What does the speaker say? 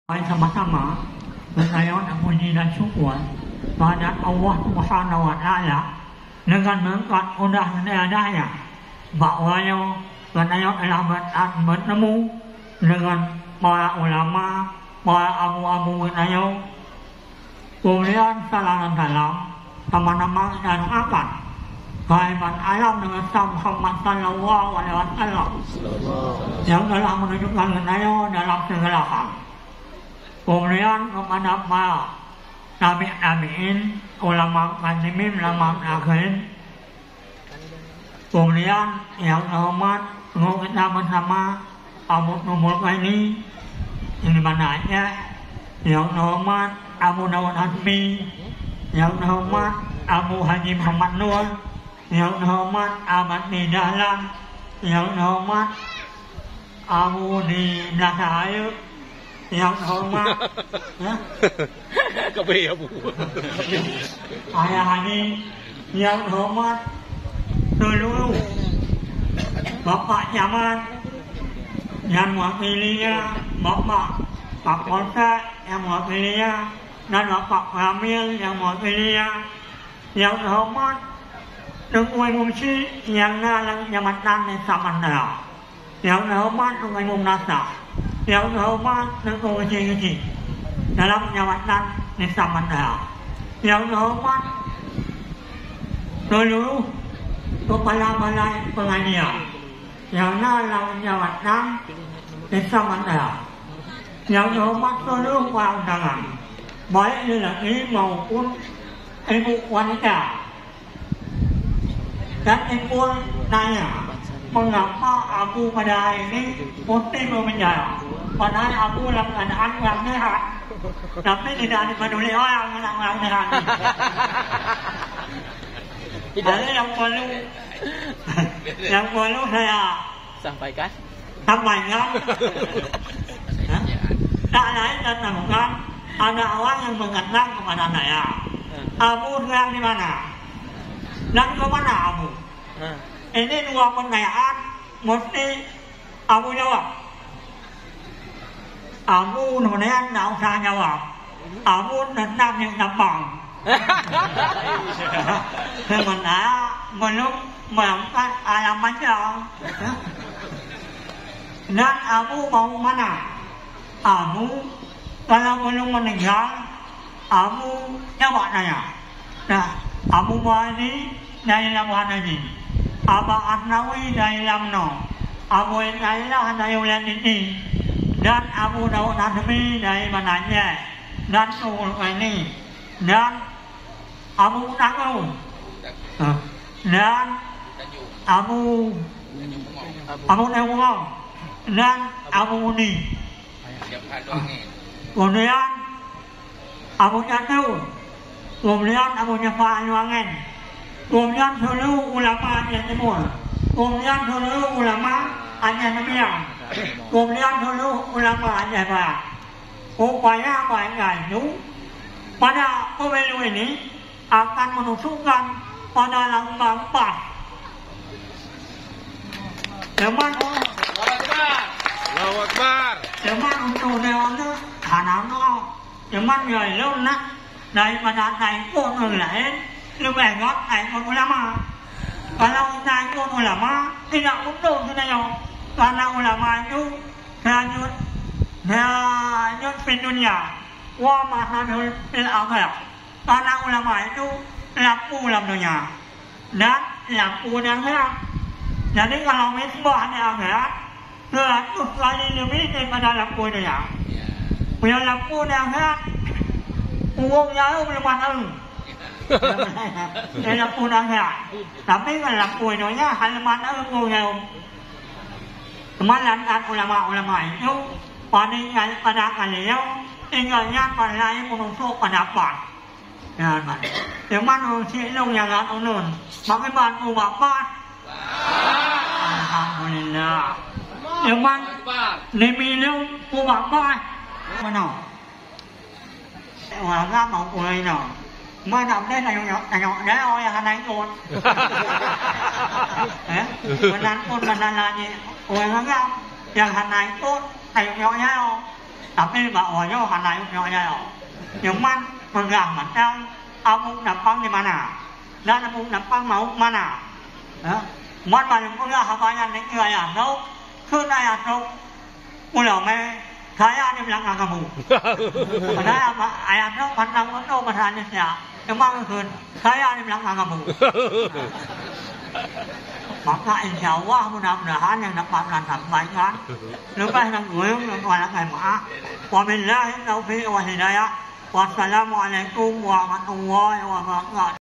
Sama-sama bersayon puji dan syukur pada Allah Subhanahu wa taala dengan berkat mudah adanya bahwanya bersayon telah bertemu dengan para ulama, para abu-abu bersayon. Kemudian salam sama-sama kita doakan kehadiran alam dengan Muhammad sallallahu alaihi wasallam yang telah menunjukkan bersayon dalam segala hal. Kemudian kepada para tabi'in, ulama qadimin, ulama akhirin. Kemudian yang terhormat guru kita bersama Abu Nubul ini mana aja, yang terhormat Abu Dawud Hasbi, yang terhormat Abu Haji Muhammad Nur, yang terhormat Ahmad di Dahlan, yang terhormat Abu di Nasahayu, yang hormat Kabeh Bu. Ayah ini yang hormat seluruh Bapak Camat yang mewakilinya, Bapak Kapolsek yang mewakilinya, dan Bapak Ramil yang mewakilinya, yang hormat Tengku Mumsi yang dalam jabatan Desa Mandala, yang hormat Tengku Nasa, yang terhormat Tengku Kecil dalam jabatan Desa Mandala, yang terhormat seluruh kepala balai pengajian yang dalam jabatan Desa Mandala, yang terhormat seluruh para undangan baik lelaki maupun ibu wanita. Dan ibu nanya, mengapa Abu pada hari ini mesti berpenjara? Padahal Abu dalam keadaan yang sehat, tapi tidak dipeduli orang yang sehat. Jadi yang perlu saya sampaikan, tak lain dan bukan ada orang yang mengatakan kepada saya, Abu sekarang di mana? Dan kemana Abu? Ini dua pertanyaan mesti Abu jawab. Abu kemudian tidak usah jawab. Abu tetap yang gampang. Sementara belum mengangkat alamatnya. Dan Abu mau mana? Abu kalau belum meninggal, Abu jawab tanya. Nah, Abu Bani dari Labuhan Haji, Abu Asnawi dari Lamno, Abu Isailah dari Ulan ini, dan Abu Dawud Hasbi dari Mananya, dan Nubul ini, dan Abu Tanggung, dan Abu Tanggung, dan Abu Uni. Kemudian Abu Jatuh, kemudian Abu Jafar Al-Wangen, kemudian seluruh ulama Aceh Timur, kemudian seluruh ulama Aceh Sembilan, kemudian seluruh ulama Aceh Barat. Upaya mereka itu pada pemilu ini akan menunjukkan pada lambang pas. Teman, Allahu Akbar. teman untuk dewan itu karena teman người lâu nak daripada naik pun orang lain lebih ingat naik pun ulama. Kalau naik pun ulama tidak untung sebenarnya, karena ulama itu hanyut di dunia, wa mahadul fil akhirah. Karena ulama itu lampu dalam dunia dan lampu di akhirat. Jadi kalau misbah di akhirat 100 kali lebih daripada lampu dunia. Punya lampu di akhirat uangnya itu belum ada. Dia lampu di akhirat. Tapi kalau lampu dunia halaman itu uangnya. Kemalankan ulama-ulama itu pada kalian tinggalnya pada lain menusuk pendapat. Ya, teman usia long yang agak unun. Bagaimana bapak? Alhamdulillah. Teman dimilih bapak mana? Warga mau kulai no. Mana ada tanya dia orang yang naik pun. Benar pun benar lagi. Warga yang naik pun tanya tapi bawa karena nyonya yang man pegang macam amuk napang di mana dan amuk napang mau mana man yang pegang hafanya ni ayat tuคือayat tu ulah me saya ni bilang kamu ada ayat tu pandang tu bertanya saya emangคือsaya ni bilang kamu maka insya Allah mudah-mudahan yang dapat sampaikan lepas yang gue kepada jemaah wabillahi taufiq wa hidayah wassalamualaikum warahmatullahi wabarakatuh